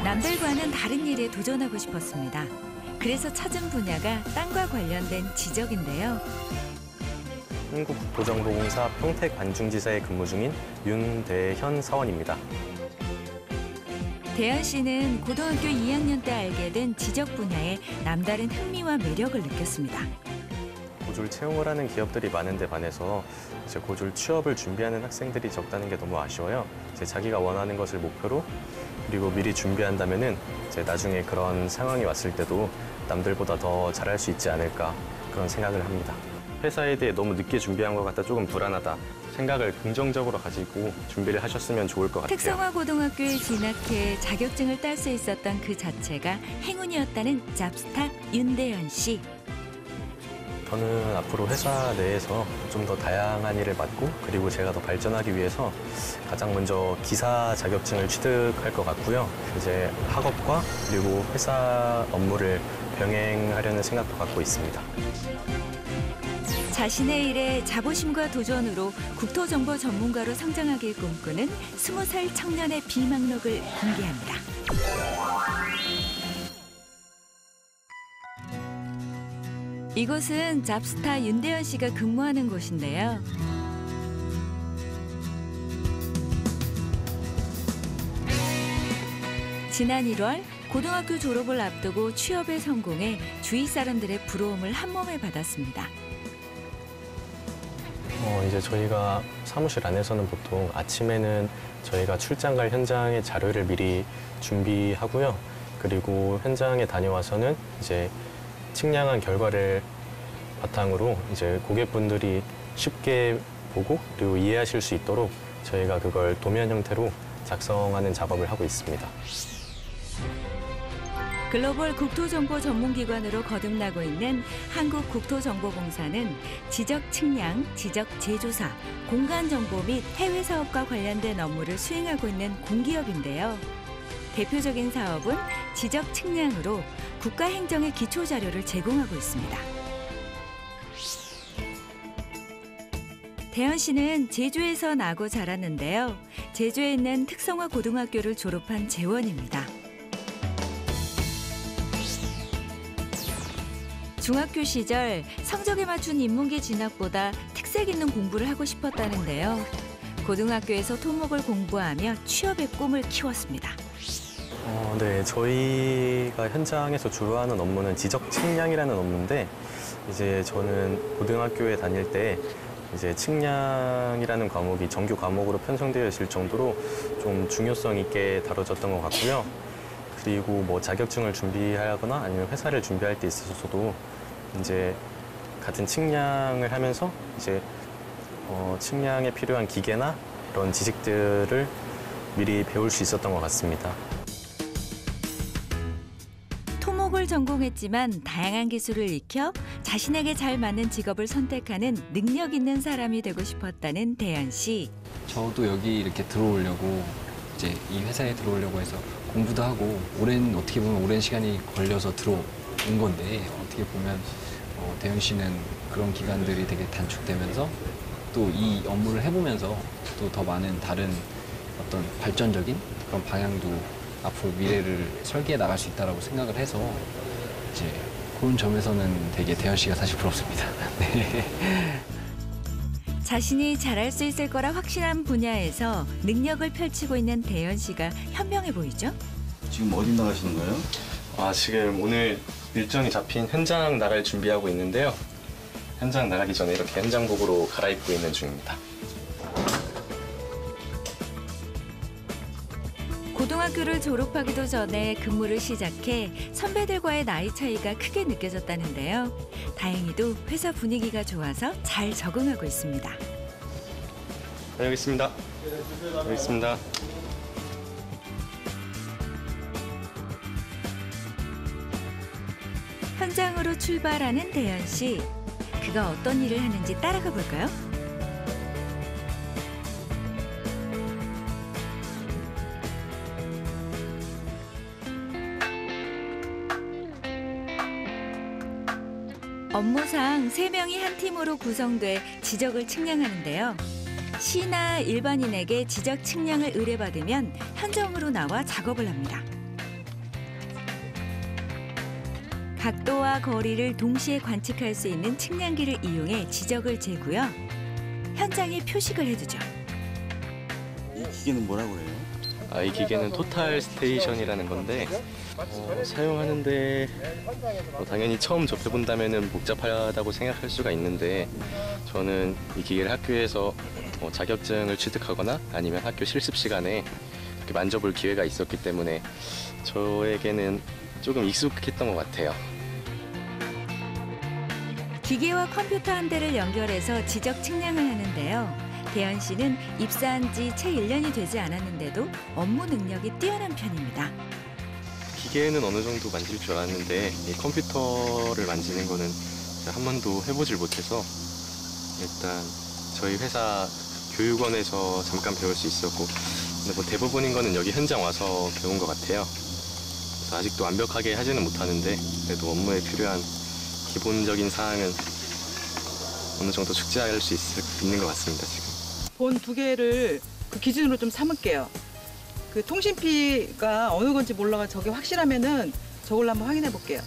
남들과는 다른 일에 도전하고 싶었습니다. 그래서 찾은 분야가 땅과 관련된 지적인데요. 한국국토정보공사 평택안중지사에 근무 중인 윤대현 사원입니다. 대현 씨는 고등학교 2학년 때 알게 된 지적 분야에 남다른 흥미와 매력을 느꼈습니다. 고졸 채용을 하는 기업들이 많은데 반해서 이제 고졸 취업을 준비하는 학생들이 적다는 게 너무 아쉬워요. 이제 자기가 원하는 것을 목표로 그리고 미리 준비한다면은 이제 나중에 그런 상황이 왔을 때도 남들보다 더 잘할 수 있지 않을까 그런 생각을 합니다. 회사에 대해 너무 늦게 준비한 것 같아 조금 불안하다. 생각을 긍정적으로 가지고 준비를 하셨으면 좋을 것 같아요. 특성화 고등학교에 진학해 자격증을 딸 수 있었던 그 자체가 행운이었다는 잡스타 윤대현 씨. 저는 앞으로 회사 내에서 좀 더 다양한 일을 맡고 그리고 제가 더 발전하기 위해서 가장 먼저 기사 자격증을 취득할 것 같고요. 이제 학업과 그리고 회사 업무를 병행하려는 생각도 갖고 있습니다. 자신의 일에 자부심과 도전으로 국토정보 전문가로 성장하길 꿈꾸는 20살 청년의 비망록을 공개합니다. 이곳은 잡스타 윤대현 씨가 근무하는 곳인데요. 지난 1월 고등학교 졸업을 앞두고 취업에 성공해 주위 사람들의 부러움을 한몸에 받았습니다. 이제 저희가 사무실 안에서는 보통 아침에는 저희가 출장 갈 현장의 자료를 미리 준비하고요. 그리고 현장에 다녀와서는 이제 측량한 결과를 바탕으로 이제 고객분들이 쉽게 보고 그리고 이해하실 수 있도록 저희가 그걸 도면 형태로 작성하는 작업을 하고 있습니다. 글로벌 국토정보 전문기관으로 거듭나고 있는 한국국토정보공사는 지적 측량, 지적 재조사, 공간정보 및 해외 사업과 관련된 업무를 수행하고 있는 공기업인데요. 대표적인 사업은 지적 측량으로 국가행정의 기초자료를 제공하고 있습니다. 대현 씨는 제주에서 나고 자랐는데요. 제주에 있는 특성화 고등학교를 졸업한 재원입니다. 중학교 시절 성적에 맞춘 인문계 진학보다 특색 있는 공부를 하고 싶었다는데요. 고등학교에서 토목을 공부하며 취업의 꿈을 키웠습니다. 네, 저희가 현장에서 주로 하는 업무는 지적 측량이라는 업무인데 이제 저는 고등학교에 다닐 때 이제 측량이라는 과목이 정규 과목으로 편성되어 있을 정도로 좀 중요성 있게 다뤄졌던 것 같고요. 그리고 뭐 자격증을 준비하거나 아니면 회사를 준비할 때 있어서도 이제 같은 측량을 하면서 이제 측량에 필요한 기계나 그런 지식들을 미리 배울 수 있었던 것 같습니다. 토목을 전공했지만 다양한 기술을 익혀 자신에게 잘 맞는 직업을 선택하는 능력 있는 사람이 되고 싶었다는 대현 씨. 저도 여기 이렇게 들어오려고 이제 이 회사에 들어오려고 해서 공부도 하고 어떻게 보면 오랜 시간이 걸려서 들어온 건데 어떻게 보면 대현 씨는 그런 기간들이 되게 단축되면서 또 이 업무를 해보면서 또 더 많은 다른 어떤 발전적인 그런 방향도 앞으로 미래를 설계해 나갈 수 있다고 생각을 해서 이제 그런 점에서는 되게 대현 씨가 사실 부럽습니다. 네. 자신이 잘할 수 있을 거라 확신한 분야에서 능력을 펼치고 있는 대현 씨가 현명해 보이죠? 지금 어디 나가시는 거예요? 지금 오늘 일정이 잡힌 현장 나갈 준비하고 있는데요. 현장 나가기 전에 이렇게 현장복으로 갈아입고 있는 중입니다. 고등학교를 졸업하기도 전에 근무를 시작해 선배들과의 나이 차이가 크게 느껴졌다는데요. 다행히도 회사 분위기가 좋아서 잘 적응하고 있습니다. 네, 여기 있습니다. 여기 있습니다. 현장으로 출발하는 대현 씨. 그가 어떤 일을 하는지 따라가 볼까요? 업무상 3명이 한 팀으로 구성돼 지적을 측량하는데요. 시나 일반인에게 지적 측량을 의뢰받으면 현장으로 나와 작업을 합니다. 각도와 거리를 동시에 관측할 수 있는 측량기를 이용해 지적을 재고요. 현장에 표식을 해두죠. 이 기계는 뭐라고 그래요? 이 기계는 토탈 스테이션이라는 건데 사용하는데 당연히 처음 접해본다면 복잡하다고 생각할 수가 있는데 저는 이 기계를 학교에서 자격증을 취득하거나 아니면 학교 실습 시간에 이렇게 만져볼 기회가 있었기 때문에 저에게는 조금 익숙했던 것 같아요. 기계와 컴퓨터 한 대를 연결해서 지적 측량을 하는데요. 대현 씨는 입사한 지 채 1년이 되지 않았는데도 업무 능력이 뛰어난 편입니다. 기계는 어느 정도 만질 줄 알았는데 이 컴퓨터를 만지는 거는 한 번도 해보질 못해서 일단 저희 회사 교육원에서 잠깐 배울 수 있었고 근데 뭐 대부분인 거는 여기 현장 와서 배운 것 같아요. 그래서 아직도 완벽하게 하지는 못하는데 그래도 업무에 필요한 기본적인 사항은 어느 정도 숙지할 수 있는 것 같습니다, 지금. 본 2개를 그 기준으로 좀 삼을게요. 그 통신비가 어느 건지 몰라가 저게 확실하면은 저걸로 한번 확인해 볼게요.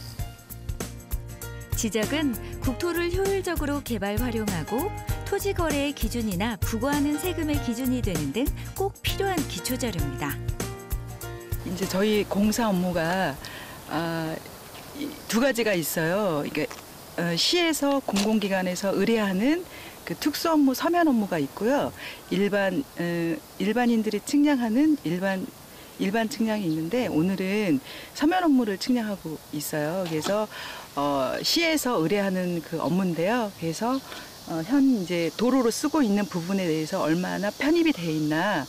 지적은 국토를 효율적으로 개발 활용하고 토지 거래의 기준이나 부과하는 세금의 기준이 되는 등 꼭 필요한 기초 자료입니다. 이제 저희 공사 업무가 2가지가 있어요. 이게 시에서 공공기관에서 의뢰하는 그 특수 업무 서면 업무가 있고요. 일반인들이 측량하는 일반 측량이 있는데 오늘은 서면 업무를 측량하고 있어요. 그래서 시에서 의뢰하는 그 업무인데요. 그래서 현 이제 도로로 쓰고 있는 부분에 대해서 얼마나 편입이 돼 있나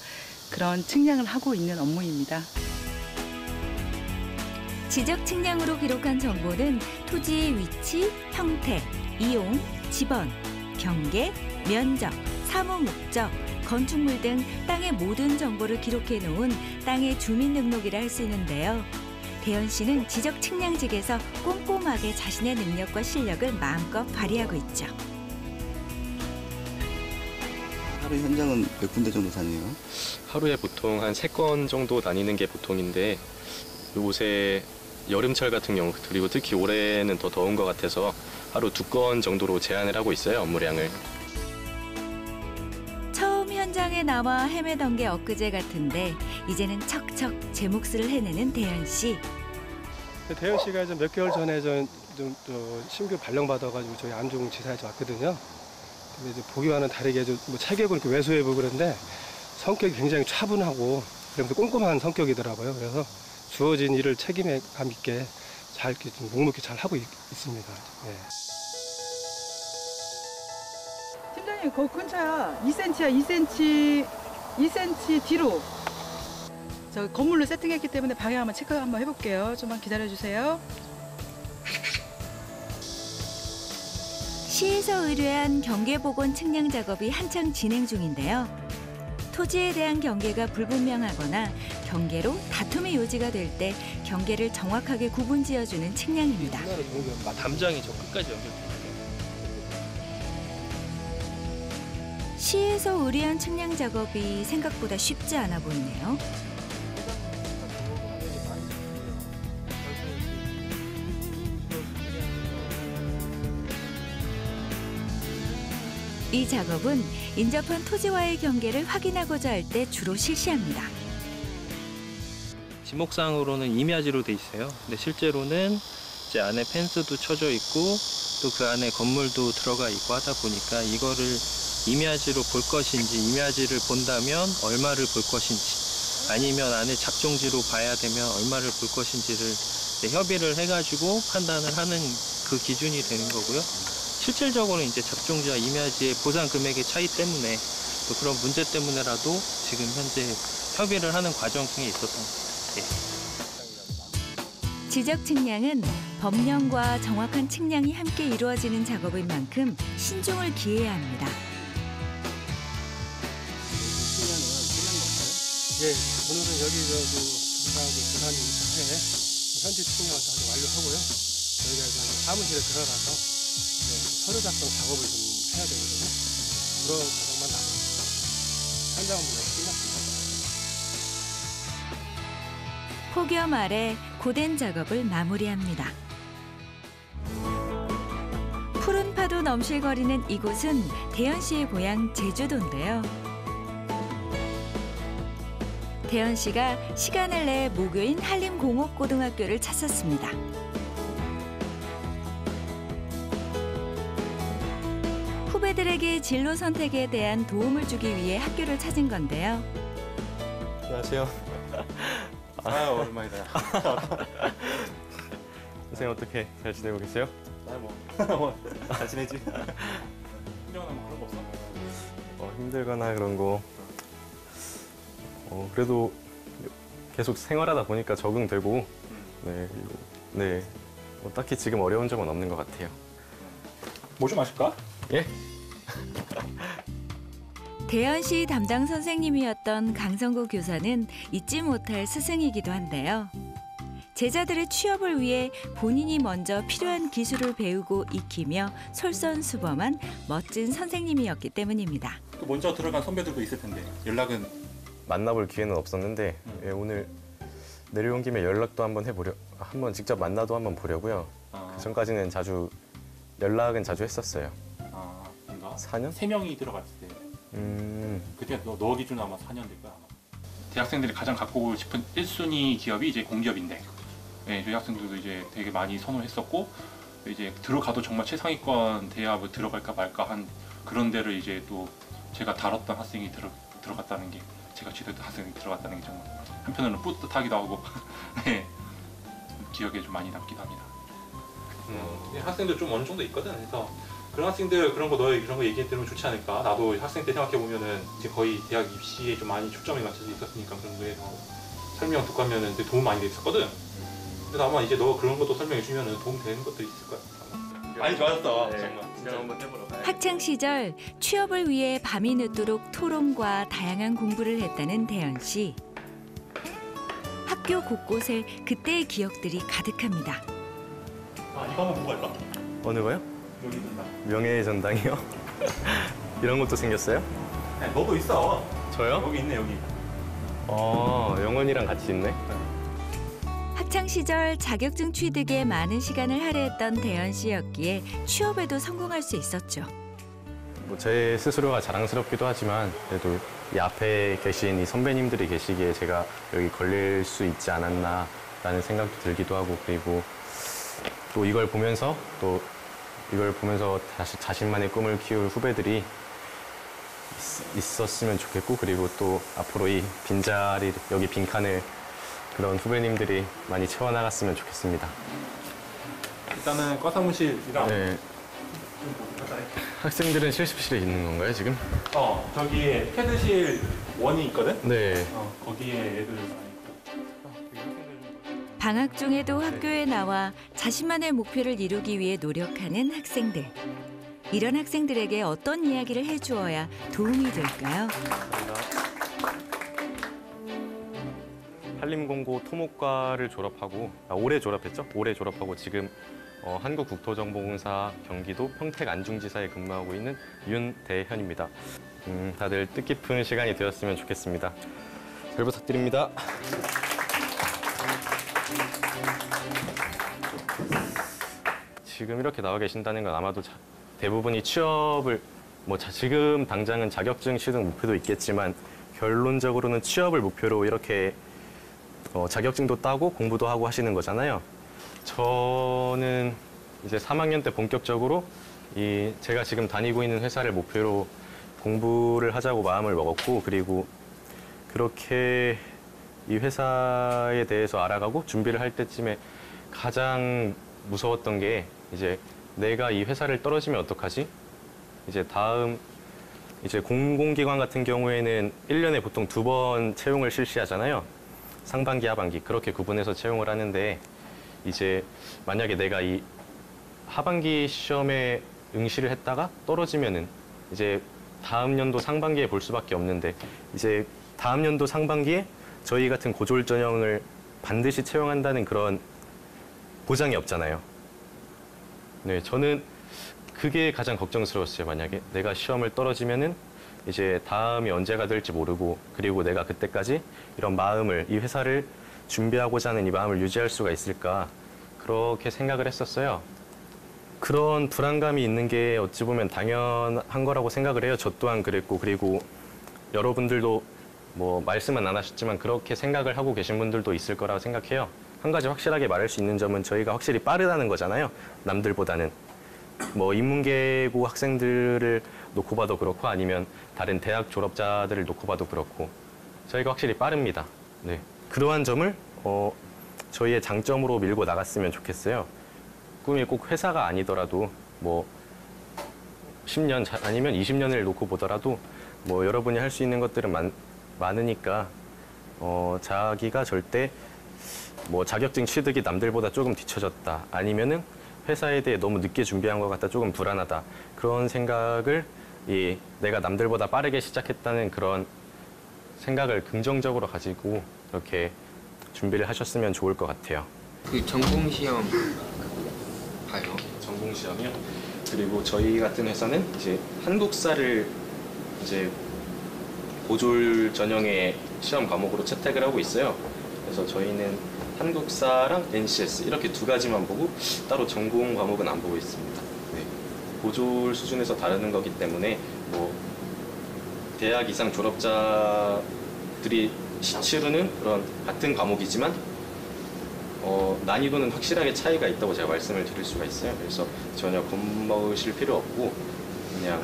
그런 측량을 하고 있는 업무입니다. 지적 측량으로 기록한 정보는 토지의 위치, 형태, 이용, 지번, 경계, 면적, 사무 목적, 건축물 등 땅의 모든 정보를 기록해 놓은 땅의 주민등록이라 할 수 있는데요. 대현 씨는 지적 측량직에서 꼼꼼하게 자신의 능력과 실력을 마음껏 발휘하고 있죠. 하루 현장은 몇 군데 정도 다녀요? 하루에 보통 한 3건 정도 다니는 게 보통인데 요새 여름철 같은 경우 그리고 특히 올해는 더 더운 것 같아서 하루 2건 정도로 제한을 하고 있어요, 업무량을. 처음 현장에 나와 헤매던 게 엊그제 같은데 이제는 척척 제 몫을 해내는 대현 씨. 대현 씨가 이제 몇 개월 전에 좀 신규 발령받아가지고 저희 안중지사에 왔거든요. 근데 이제 보기와는 다르게 뭐 체격을 이렇게 왜소해 보고 그런데 성격이 굉장히 차분하고 그러면서 꼼꼼한 성격이더라고요. 그래서 주어진 일을 책임감 있게 잘 이렇게 좀 묵묵히 잘 하고 있습니다. 네. 팀장님, 거기 근처야. 2cm야, 2cm 뒤로. 저 건물로 세팅했기 때문에 방향 한번 체크 한번 해볼게요. 좀만 기다려주세요. 시에서 의뢰한 경계복원 측량 작업이 한창 진행 중인데요. 토지에 대한 경계가 불분명하거나 경계로 다툼의 요지가 될 때 경계를 정확하게 구분지어주는 측량입니다. 담장이 저 끝까지 연결돼. 시에서 의뢰한 측량 작업이 생각보다 쉽지 않아 보이네요. 이 작업은 인접한 토지와의 경계를 확인하고자 할 때 주로 실시합니다. 지목상으로는 임야지로 돼 있어요. 근데 실제로는 이제 안에 펜스도 쳐져 있고 또 그 안에 건물도 들어가 있고 하다 보니까 이거를 임야지로 볼 것인지 임야지를 본다면 얼마를 볼 것인지 아니면 안에 작종지로 봐야 되면 얼마를 볼 것인지를 이제 협의를 해가지고 판단을 하는 그 기준이 되는 거고요. 실질적으로는 이제 작종지와 임야지의 보상 금액의 차이 때문에 또 그런 문제 때문에라도 지금 현재 협의를 하는 과정 중에 있었던 겁니다. 예. 지적 측량은 법령과 정확한 측량이 함께 이루어지는 작업인 만큼 신중을 기해야 합니다. 예, 오늘은 여기 전사하고 전환 인사해 현지 측량을 다 완료하고요. 저희가 이제 사무실에 들어가서 서류 작성 작업을 좀 해야 되거든요. 그런 과정만 남았습니다. 현장은 모두 끝났습니다. 폭염 아래 고된 작업을 마무리합니다. 한파도 넘실거리는 이곳은 대현 씨의 고향 제주도인데요. 대현 씨가 시간을 내 모교인 한림공업고등학교를 찾았습니다. 후배들에게 진로 선택에 대한 도움을 주기 위해 학교를 찾은 건데요. 안녕하세요. 아, 오랜만이다. 선생님 어떻게 잘 지내고 계세요? 잘 지내지? 힘들거나 뭐 그런 거 없어? 힘들거나 그런 거 그래도 계속 생활하다 보니까 적응되고 네, 딱히 지금 어려운 점은 없는 것 같아요. 뭐 좀 마실까? 예? 대현 씨 담당 선생님이었던 강성구 교사는 잊지 못할 스승이기도 한데요. 제자들의 취업을 위해 본인이 먼저 필요한 기술을 배우고 익히며 솔선수범한 멋진 선생님이었기 때문입니다. 또 먼저 들어간 선배들도 있을 텐데 연락은 만나볼 기회는 없었는데 예, 오늘 내려온 김에 연락도 한번 한번 직접 만나도 한번 보려고요. 그 전까지는 연락은 자주 했었어요. 뭔가 4년? 3명이 들어갔을 때 그때 너 기준 아마 4년 될 거야. 아마. 대학생들이 가장 갖고 싶은 1순위 기업이 이제 공기업인데 네, 저희 학생들도 이제 되게 많이 선호했었고 이제 들어가도 정말 최상위권 대학을 들어갈까 말까 한 그런 데를 이제 또 제가 다뤘던 학생이 들어갔다는 게 제가 지도했던 학생이 들어갔다는 게 정말 한편으로는 뿌듯하기도 하고 네, 기억에 좀 많이 남기도 합니다. 학생들 좀 어느 정도 있거든. 그래서 그런 학생들 그런 거 얘기해 들으면 좋지 않을까. 나도 학생 때 생각해 보면은 이제 거의 대학 입시에 좀 많이 초점이 맞춰져 있었으니까 그런 거에 설명 듣고 하면은 되게 도움 많이 됐었거든. 그래서 아마 이제 너 그런 것도 설명해 주면은 도움 되는 것도 있을 거야. 많이 좋았어. 네, 정말. 진짜 한번 해보러 가야 학창 시절 취업을 위해 밤이 늦도록 토론과 다양한 공부를 했다는 대현 씨. 학교 곳곳에 그때의 기억들이 가득합니다. 이거 한번 보고 갈까? 어느 거요? 여기 있다. 명예의 전당이요? 이런 것도 생겼어요? 네, 너도 있어. 저요? 여기 있네 여기. 영원이랑 같이 있네. 학창 시절 자격증 취득에 많은 시간을 할애했던 대현 씨였기에 취업에도 성공할 수 있었죠. 제 스스로가 자랑스럽기도 하지만 그래도 이 앞에 계신 이 선배님들이 계시기에 제가 여기 걸릴 수 있지 않았나라는 생각도 들기도 하고 그리고 또 이걸 보면서 다시 자신만의 꿈을 키울 후배들이 있었으면 좋겠고 그리고 또 앞으로 이 빈자리 여기 빈칸을 그런 후배님들이 많이 채워나갔으면 좋겠습니다. 일단은 과사무실이랑 네. 학생들은 실습실에 있는 건가요 지금? 저기에 패드실 1이 있거든? 네. 거기에 애들 많이 있고. 방학 중에도 학교에 나와 자신만의 목표를 이루기 위해 노력하는 학생들. 이런 학생들에게 어떤 이야기를 해주어야 도움이 될까요? 한림공고 토목과를 올해 졸업했죠? 올해 졸업하고 지금 한국국토정보공사 경기도 평택 안중지사에 근무하고 있는 윤대현입니다. 다들 뜻깊은 시간이 되었으면 좋겠습니다. 잘 부탁드립니다. 지금 이렇게 나와 계신다는 건 아마도 대부분이 취업을 지금 당장은 자격증 취득 목표도 있겠지만 결론적으로는 취업을 목표로 이렇게 자격증도 따고 공부도 하고 하시는 거잖아요. 저는 이제 3학년 때 본격적으로 제가 지금 다니고 있는 회사를 목표로 공부를 하자고 마음을 먹었고 그리고 그렇게 이 회사에 대해서 알아가고 준비를 할 때쯤에 가장 무서웠던 게 이제 내가 이 회사를 떨어지면 어떡하지? 이제 공공기관 같은 경우에는 1년에 보통 2번 채용을 실시하잖아요. 상반기, 하반기 그렇게 구분해서 채용을 하는데 이제 만약에 내가 이 하반기 시험에 응시를 했다가 떨어지면은 이제 다음 연도 상반기에 볼 수밖에 없는데 이제 다음 연도 상반기에 저희 같은 고졸 전형을 반드시 채용한다는 그런 보장이 없잖아요. 네, 저는 그게 가장 걱정스러웠어요. 만약에 내가 시험을 떨어지면은 이제 다음이 언제가 될지 모르고 그리고 내가 그때까지 이런 마음을 이 회사를 준비하고자 하는 이 마음을 유지할 수가 있을까 그렇게 생각을 했었어요. 그런 불안감이 있는 게 어찌 보면 당연한 거라고 생각을 해요. 저 또한 그랬고, 그리고 여러분들도 뭐 말씀은 안 하셨지만 그렇게 생각을 하고 계신 분들도 있을 거라고 생각해요. 한 가지 확실하게 말할 수 있는 점은 저희가 확실히 빠르다는 거잖아요. 남들보다는. 뭐 인문계고 학생들을 놓고 봐도 그렇고 아니면 다른 대학 졸업자들을 놓고 봐도 그렇고 저희가 확실히 빠릅니다. 네. 그러한 점을 저희의 장점으로 밀고 나갔으면 좋겠어요. 꿈이 꼭 회사가 아니더라도 뭐 10년 아니면 20년을 놓고 보더라도 뭐 여러분이 할 수 있는 것들은 많으니까 자기가 절대 뭐 자격증 취득이 남들보다 조금 뒤처졌다 아니면은 회사에 대해 너무 늦게 준비한 것 같다 조금 불안하다 그런 생각을 내가 남들보다 빠르게 시작했다는 그런 생각을 긍정적으로 가지고 이렇게 준비를 하셨으면 좋을 것 같아요. 그 전공 시험 봐요. 전공 시험이요? 그리고 저희 같은 회사는 이제 한국사를 이제 보졸 전형의 시험 과목으로 채택을 하고 있어요. 그래서 저희는 한국사랑 NCS 이렇게 두 가지만 보고 따로 전공 과목은 안 보고 있습니다. 네. 보졸 수준에서 다루는 거기 때문에 뭐 대학 이상 졸업자들이 치르는 그런 같은 과목이지만 난이도는 확실하게 차이가 있다고 제가 말씀을 드릴 수가 있어요. 그래서 전혀 겁먹으실 필요 없고 그냥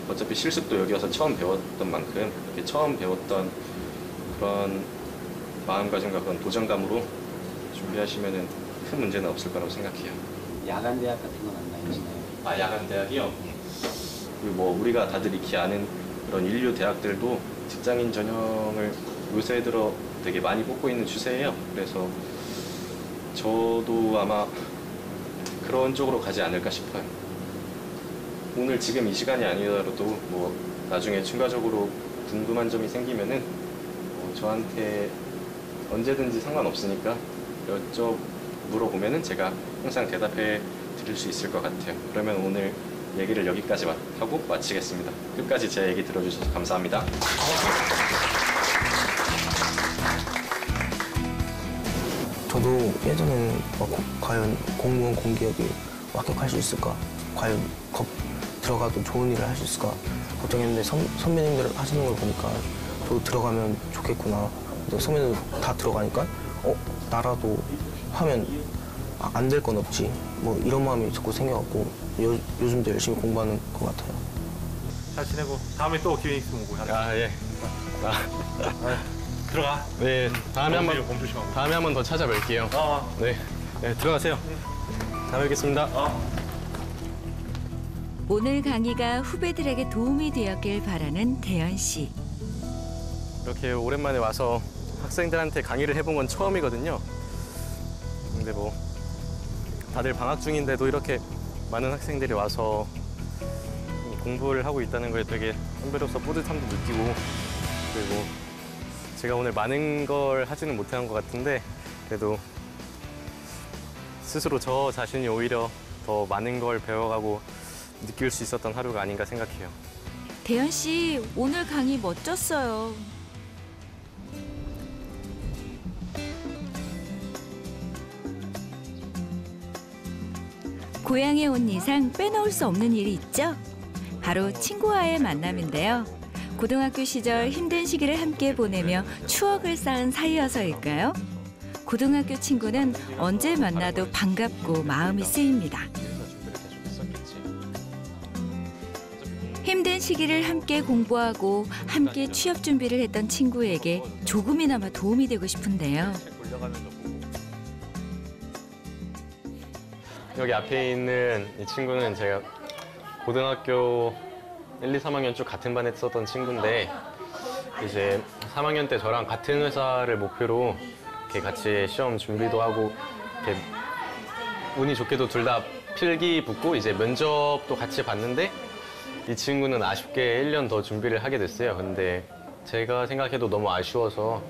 어차피 실습도 여기 와서 처음 배웠던 만큼 이렇게 처음 배웠던 그런 마음가짐과 그런 도전감으로 준비하시면은 큰 문제는 없을 거라고 생각해요. 야간 대학 같은 건 안 다니시나요? 아, 야간 대학이요? 그리고 뭐 우리가 다들 익히 아는 그런 인류 대학들도 직장인 전형을 요새 들어 되게 많이 뽑고 있는 추세예요. 그래서 저도 아마 그런 쪽으로 가지 않을까 싶어요. 오늘 지금 이 시간이 아니더라도 뭐 나중에 추가적으로 궁금한 점이 생기면은 저한테 언제든지 상관없으니까 물어보면은 제가 항상 대답해 드릴 수 있을 것 같아요. 그러면 오늘 얘기를 여기까지 하고 마치겠습니다. 끝까지 제 얘기 들어주셔서 감사합니다. 저도 예전에는 과연 공무원 공기업이 합격할 수 있을까? 과연 들어가도 좋은 일을 할 수 있을까? 걱정했는데 선배님들 하시는 걸 보니까 저도 들어가면 좋겠구나. 근데 선배님들 다 들어가니까 나라도 하면 안 될 건 없지. 뭐 이런 마음이 자꾸 생겨갖고 요즘도 열심히 공부하는 것 같아요. 잘 지내고 다음에 또 기회 있으면 오고. 아, 예. 들어가. 네, 다음에 한 번 더 찾아뵐게요. 네, 들어가세요. 다음에 뵙겠습니다. 오늘 강의가 후배들에게 도움이 되었길 바라는 대현 씨. 이렇게 오랜만에 와서 학생들한테 강의를 해본 건 처음이거든요. 근데 뭐 다들 방학 중인데도 이렇게 많은 학생들이 와서 공부를 하고 있다는 거에 되게 선배로서 뿌듯함도 느끼고 그리고 제가 오늘 많은 걸 하지는 못한 것 같은데 그래도 스스로 저 자신이 오히려 더 많은 걸 배워가고 느낄 수 있었던 하루가 아닌가 생각해요. 대현 씨, 오늘 강의 멋졌어요. 고향에 온 이상 빼놓을 수 없는 일이 있죠? 바로 친구와의 만남인데요. 고등학교 시절 힘든 시기를 함께 보내며 추억을 쌓은 사이여서일까요? 고등학교 친구는 언제 만나도 반갑고 마음이 쓰입니다. 힘든 시기를 함께 공부하고 함께 취업 준비를 했던 친구에게 조금이나마 도움이 되고 싶은데요. 여기 앞에 있는 이 친구는 제가 고등학교 1, 2, 3학년 쭉 같은 반에 있었던 친구인데 이제 3학년 때 저랑 같은 회사를 목표로 이렇게 같이 시험 준비도 하고 이렇게 운이 좋게도 둘 다 필기 붙고 이제 면접도 같이 봤는데 이 친구는 아쉽게 1년 더 준비를 하게 됐어요. 근데 제가 생각해도 너무 아쉬워서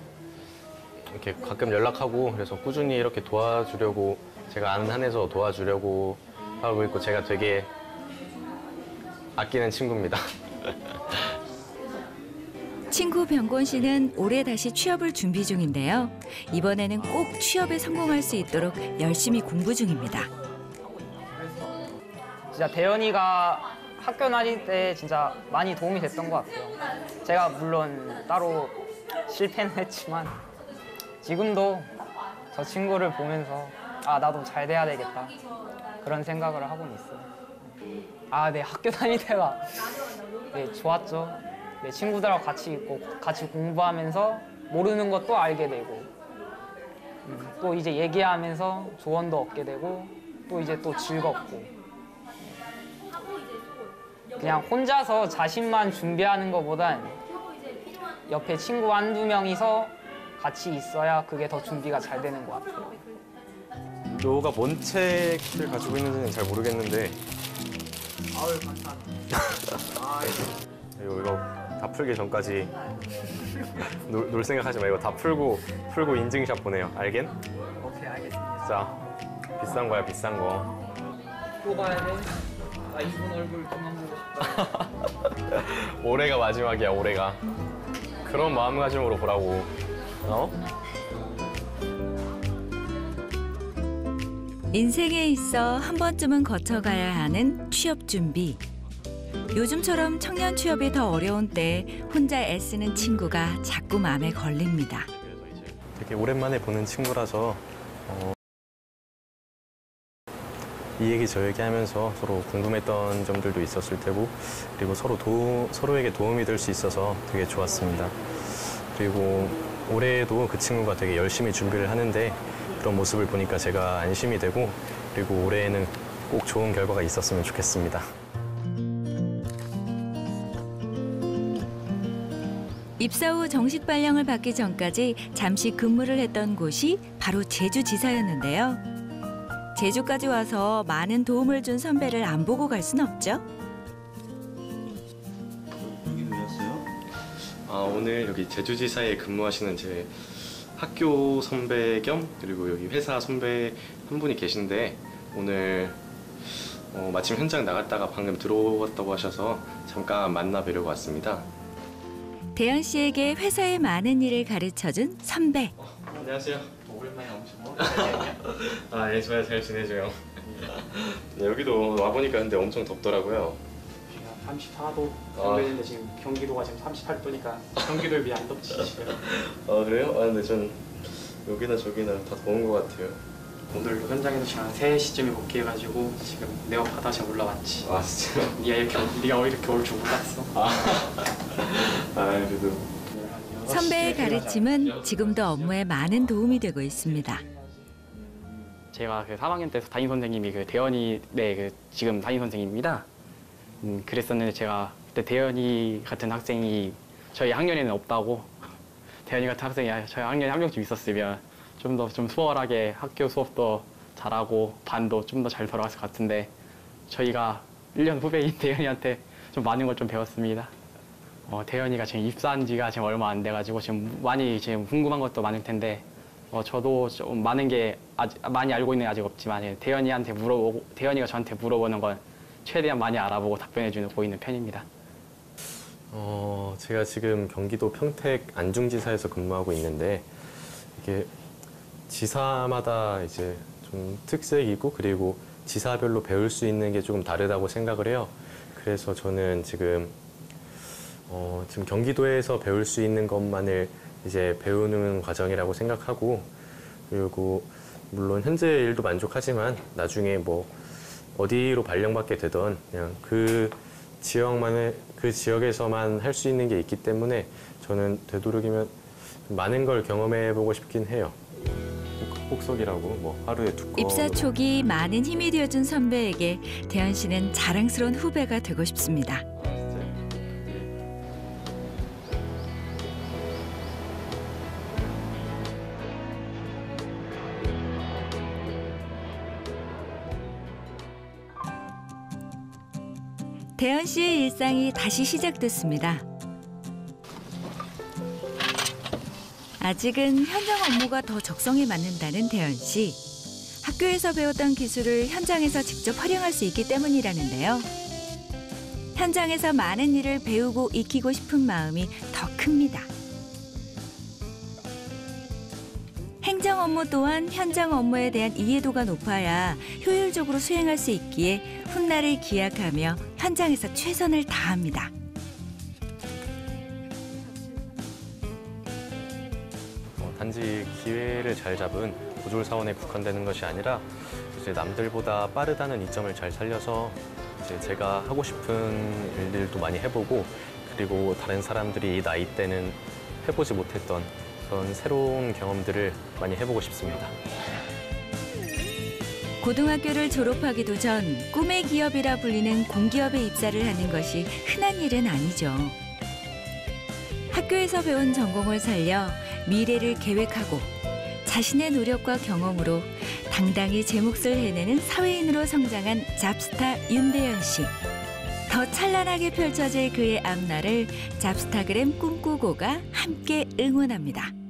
이렇게 가끔 연락하고 그래서 꾸준히 이렇게 도와주려고 제가 아는 한에서 도와주려고 하고 있고 제가 되게 아끼는 친구입니다. 친구 병권 씨는 올해 다시 취업을 준비 중인데요. 이번에는 꼭 취업에 성공할 수 있도록 열심히 공부 중입니다. 진짜 대현이가 학교 다닐 때 진짜 많이 도움이 됐던 것 같아요. 제가 물론 따로 실패는 했지만 지금도 저 친구를 보면서 아, 나도 잘 돼야 되겠다 그런 생각을 하고는 있어요. 네, 학교 다닐 때가 네, 좋았죠. 네, 친구들하고 같이 있고 같이 공부하면서 모르는 것도 알게 되고 또 이제 얘기하면서 조언도 얻게 되고 또 이제 또 즐겁고 그냥 혼자서 자신만 준비하는 것보단 옆에 친구 한두 명이서 같이 있어야 그게 더 준비가 잘 되는 것 같아요. 너가 뭔 책을 가지고 있는지는 잘 모르겠는데 아유, 감사합니다. 이거 다 풀기 전까지 놀 생각하지 마. 이거 다 풀고 인증샷 보내요. 알겠? 오케이, 알겠습니다. 자, 비싼 거야, 비싼 거. 또 가야 돼? 나 이분 얼굴 그만 보고 싶다. 올해가 마지막이야, 올해가. 그런 마음가짐으로 보라고. 인생에 있어 한 번쯤은 거쳐가야 하는 취업 준비. 요즘처럼 청년 취업이 더 어려운 때 혼자 애쓰는 친구가 자꾸 마음에 걸립니다. 되게 오랜만에 보는 친구라서 이 얘기 저 얘기 하면서 서로 궁금했던 점들도 있었을 테고 그리고 서로에게 도움이 될 수 있어서 되게 좋았습니다. 그리고 올해에도 그 친구가 되게 열심히 준비를 하는데 그런 모습을 보니까 제가 안심이 되고 그리고 올해에는 꼭 좋은 결과가 있었으면 좋겠습니다. 입사 후 정식 발령을 받기 전까지 잠시 근무를 했던 곳이 바로 제주지사였는데요. 제주까지 와서 많은 도움을 준 선배를 안 보고 갈 순 없죠. 여기 왜 왔어요? 오늘 여기 제주지사에 근무하시는 제 학교 선배 겸 그리고 여기 회사 선배 한 분이 계신데 오늘 마침 현장 나갔다가 방금 들어왔다고 하셔서 잠깐 만나 뵈려고 왔습니다. 대현 씨에게 회사의 많은 일을 가르쳐준 선배. 안녕하세요. 오랜만에 엄청 예, 저야 잘 지내줘요. 네, 여기도 와보니까 근데 엄청 덥더라고요. 34도 정도인데 지금 경기도가 지금 38도니까 경기도에 비해 안 덥지 지금. 그래요? 근데 전 여기나 저기나 다 더운 것 같아요. 오늘 현장에서 지금 한 3시쯤에 복귀해가지고 지금 내가 바다에 올라왔지. 진짜요? 네가 이렇게 올 줄 몰랐어. 그래도 선배의 가르침은 지금도 업무에 많은 도움이 되고 있습니다. 제가 그 3학년 때 담임 선생님이 그 대현이 지금 담임 선생님입니다. 그랬었는데 제가 그때 대현이 같은 학생이 저희 학년에는 없다고 대현이 같은 학생이 저희 학년에 한 명쯤 있었으면 좀 더 수월하게 학교 수업도 잘하고 반도 좀 더 잘 돌아갔을 것 같은데 저희가 1년 후배인 대현이한테 좀 많은 걸 좀 배웠습니다. 대현이가 지금 입사한 지가 지금 얼마 안 돼가지고 지금 많이 지금 궁금한 것도 많을 텐데 저도 좀 많은 게 많이 알고 있는 게 아직 없지만 대현이한테 물어보고 대현이가 저한테 물어보는 건 최대한 많이 알아보고 답변해주고 있는 편입니다. 제가 지금 경기도 평택 안중지사에서 근무하고 있는데 이게 지사마다 이제 좀 특색이고 그리고 지사별로 배울 수 있는 게 조금 다르다고 생각을 해요. 그래서 저는 지금 경기도에서 배울 수 있는 것만을 이제 배우는 과정이라고 생각하고 그리고 물론 현재 일도 만족하지만 나중에 뭐 어디로 발령받게 되던 그냥 그 지역에서만 할 수 있는 게 있기 때문에 저는 되도록이면 많은 걸 경험해보고 싶긴 해요. 폭석이라고 뭐 하루에 2건. 입사 초기 많은 힘이 되어준 선배에게 대현 씨는 자랑스러운 후배가 되고 싶습니다. 대현 씨의 일상이 다시 시작됐습니다. 아직은 현장 업무가 더 적성에 맞는다는 대현 씨. 학교에서 배웠던 기술을 현장에서 직접 활용할 수 있기 때문이라는데요. 현장에서 많은 일을 배우고 익히고 싶은 마음이 더 큽니다. 행정 업무 또한 현장 업무에 대한 이해도가 높아야 효율적으로 수행할 수 있기에 훗날을 기약하며 현장에서 최선을 다합니다. 단지 기회를 잘 잡은 고졸사원에 국한되는 것이 아니라 이제 남들보다 빠르다는 이점을 잘 살려서 이제 제가 하고 싶은 일들도 많이 해보고 그리고 다른 사람들이 이 나이 때는 해보지 못했던 그런 새로운 경험들을 많이 해보고 싶습니다. 고등학교를 졸업하기도 전 꿈의 기업이라 불리는 공기업에 입사를 하는 것이 흔한 일은 아니죠. 학교에서 배운 전공을 살려 미래를 계획하고 자신의 노력과 경험으로 당당히 제 몫을 해내는 사회인으로 성장한 잡스타 윤대현 씨. 더 찬란하게 펼쳐질 그의 앞날을 잡스타그램 꿈꾸고가 함께 응원합니다.